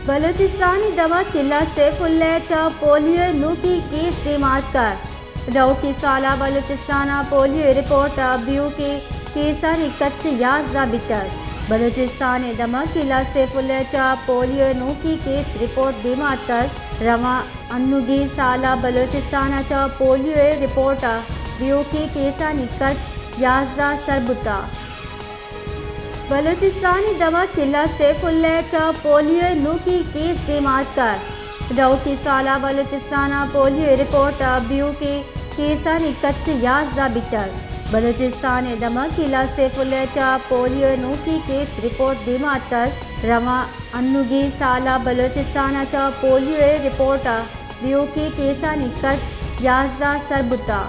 बलूचिस्तानी दवा किला सैफुल्लाहच्या polio नूकी case दिमागकर रौकी साला बलूचिस्ताना polio report ब्यू के केसानी कच्च याज़ा बिटर बलूचिस्तान दमा किला सैफुल्लाहच्या पोलियो नूकी केस रिपोर्ट दिमागकर रवा अन्नुगी साला बलूचिस्तानाच्या पोलियो रिपोर्ट ब्यू के केसानी कच्च याज़ा सरबुता बलूचिस्तानी दवा किला सैफुल्लाहच्या पोलियो नूकी केस दिमागकर रौकी साला बलूचिस्ताना पोलियो रिपोर्ट ब्यू के केसानी कच्च याज़ा बिटर बलूचिस्तान दमा किला सैफुल्लाहच्या पोलियो नूकी केस रिपोर्ट दिमागकर रवा अन्नुगी साला बलूचिस्तानाच्या पोलियो रिपोर्ट ब्यू के केसानी कच्च याज़ा सरबुता